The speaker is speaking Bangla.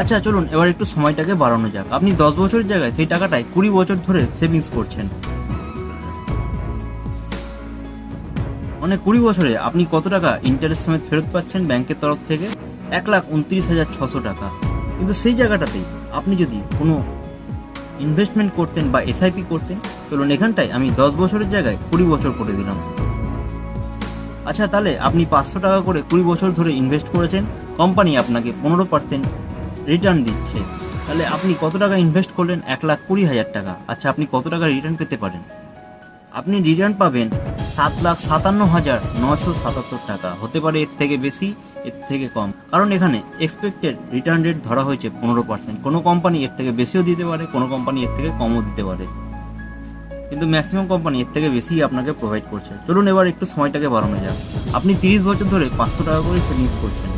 আচ্ছা চলুন এবার একটু সময়টাকে বাড়ানো যাক। আপনি 10 বছরের জায়গায় সেই টাকাটাই 20 বছর ধরে সেভিংস করছেন। মানে 20 বছরে আপনি কত টাকা ইন্টারেস্ট সমেত ফেরত পাচ্ছেন ব্যাংকের তরফ থেকে? 1,29,600 টাকা। কিন্তু সেই জায়গাটাতেই আপনি যদি কোনো ইনভেস্টমেন্ট করতেন বা এসআইপি করতেন, চলুন এখানটায় আমি 10 বছরের জায়গায় 20 বছর করে দিলাম। আচ্ছা তাহলে আপনি 500 টাকা করে 20 বছর ধরে ইনভেস্ট করেছেন, কোম্পানি আপনাকে 15% রিটার্ন দিচ্ছে। তাহলে আপনি কত টাকা ইনভেস্ট করলেন? 1,20,000 টাকা। আচ্ছা আপনি কত টাকা রিটার্ন পেতে পারেন? আপনি রিটার্ন পাবেন 7,57,977 টাকা। হতে পারে এর থেকে বেশি, এর থেকে কম, কারণ এখানে এক্সপেক্টেড রিটার্ন রেট ধরা হয়েছে 15%। কোনো কোম্পানি এর থেকে বেশিও দিতে পারে, কোনো কোম্পানি এর থেকে কমও দিতে পারে, কিন্তু ম্যাক্সিমাম কোম্পানি এর থেকে বেশি আপনাকে প্রোভাইড করছে। চলুন এবার একটু সময়টাকে বাড়ানো যাক। আপনি 30 বছর ধরে 500 টাকা করে সেভিংস করছেন।